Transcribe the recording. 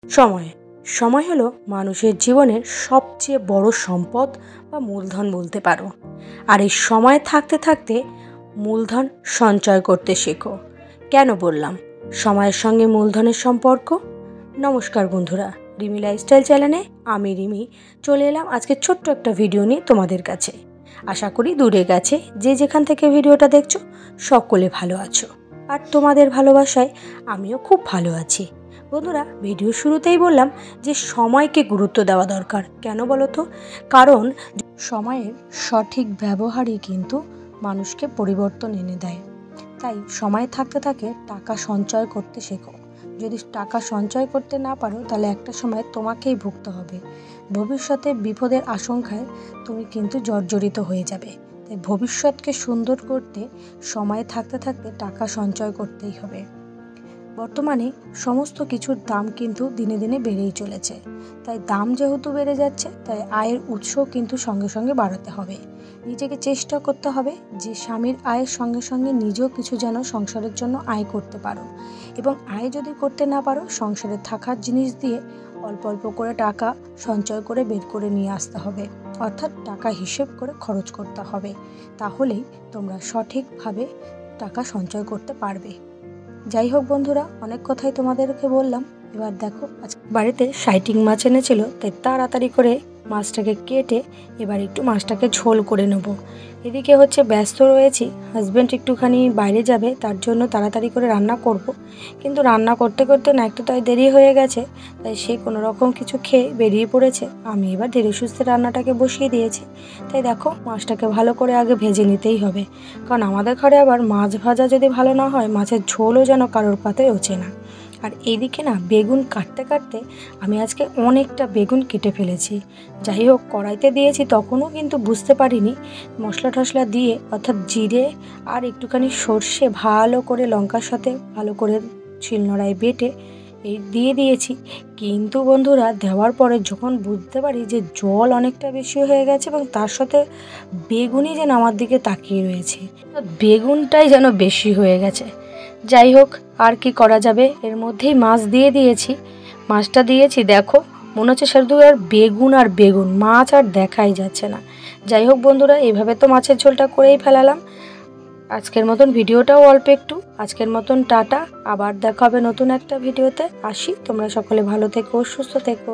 সময় সময় হলো মানুষের জীবনের সবচেয়ে বড় সম্পদ বা মূলধন বলতে পারো। আর এই সময় থাকতে থাকতে মূলধন সঞ্চয় করতে শেখো। কেন বললাম সময়ের সঙ্গে মূলধনের সম্পর্ক? নমস্কার বন্ধুরা, রিমি লাইফস্টাইল চ্যানেলে আমি রিমি চলে এলাম আজকে ছোট্ট একটা ভিডিও নিয়ে তোমাদের কাছে। আশা করি দূরে গেছে যে যেখান থেকে ভিডিওটা দেখছো সকলে ভালো আছো, আর তোমাদের ভালোবাসায় আমিও খুব ভালো আছি। বন্ধুরা, ভিডিও শুরুতেই বললাম যে সময়কে গুরুত্ব দেওয়া দরকার। কেন বলো তো? কারণ সময়ের সঠিক ব্যবহারই কিন্তু মানুষকে পরিবর্তন এনে দেয়। তাই সময় থাকতে থাকে টাকা সঞ্চয় করতে শেখো। যদি টাকা সঞ্চয় করতে না পারো তাহলে একটা সময় তোমাকেই ভুগতে হবে। ভবিষ্যতে বিপদের আশঙ্কায় তুমি কিন্তু জর্জরিত হয়ে যাবে। তাই ভবিষ্যৎকে সুন্দর করতে সময় থাকতে থাকতে টাকা সঞ্চয় করতেই হবে। বর্তমানে সমস্ত কিছুর দাম কিন্তু দিনে দিনে বেড়েই চলেছে। তাই দাম যেহেতু বেড়ে যাচ্ছে, তাই আয়ের উৎসও কিন্তু সঙ্গে সঙ্গে বাড়াতে হবে। নিজেকে চেষ্টা করতে হবে যে স্বামীর আয়ের সঙ্গে সঙ্গে নিজেও কিছু যেন সংসারের জন্য আয় করতে পারো। এবং আয় যদি করতে না পারো, সংসারে থাকার জিনিস দিয়ে অল্প অল্প করে টাকা সঞ্চয় করে বের করে নিয়ে আসতে হবে। অর্থাৎ টাকা হিসেব করে খরচ করতে হবে। তাহলেই তোমরা সঠিকভাবে টাকা সঞ্চয় করতে পারবে। যাই হোক বন্ধুরা, অনেক কথাই তোমাদেরকে বললাম। এবার দেখো, আজকে বাড়িতে সাইটিং মাছ এনেছিল, তাই তাড়াতাড়ি করে মাছটাকে কেটে এবার একটু মাছটাকে ঝোল করে নেব। এদিকে হচ্ছে ব্যস্ত রয়েছি, হাজব্যান্ড একটুখানি বাইরে যাবে, তার জন্য তাড়াতাড়ি করে রান্না করব। কিন্তু রান্না করতে করতে না একটু তাই দেরি হয়ে গেছে, তাই সে কোনো রকম কিছু খেয়ে বেরিয়ে পড়েছে। আমি এবার ধীরে সুস্থে রান্নাটাকে বসিয়ে দিয়েছি। তাই দেখো, মাছটাকে ভালো করে আগে ভেজে নিতেই হবে, কারণ আমাদের ঘরে আবার মাছ ভাজা যদি ভালো না হয়, মাছের ঝোলও যেন কারোর পাতে ওঠে না। আর এইদিকে না বেগুন কাটতে কাটতে আমি আজকে অনেকটা বেগুন কেটে ফেলেছি। যাই হোক, কড়াইতে দিয়েছি তখনও কিন্তু বুঝতে পারিনি। মশলা টশলা দিয়ে, অর্থাৎ জিরে আর একটুখানি সর্ষে ভালো করে লঙ্কার সাথে ভালো করে শিলনোড়ায় বেটে এই দিয়ে দিয়েছি। কিন্তু বন্ধুরা, দেওয়ার পরে যখন বুঝতে পারি যে জল অনেকটা বেশি হয়ে গেছে এবং তার সাথে বেগুনই যেন আমার দিকে তাকিয়ে রয়েছে, বেগুনটাই যেন বেশি হয়ে গেছে। যাই হোক, আর কি করা যাবে, এর মধ্যেই মাছ দিয়ে দিয়েছি। মাছটা দিয়েছি, দেখো মনে হচ্ছে শুধু আর বেগুন আর বেগুন, মাছ আর দেখাই যাচ্ছে না। যাই হোক বন্ধুরা, এইভাবে তো মাছের ঝোলটা করেই ফেলালাম। আজকের মতন ভিডিওটাও অল্প একটু, আজকের মতন টাটা। আবার দেখা হবে নতুন একটা ভিডিওতে। আসি, তোমরা সকলে ভালো থেকো, সুস্থ থেকো।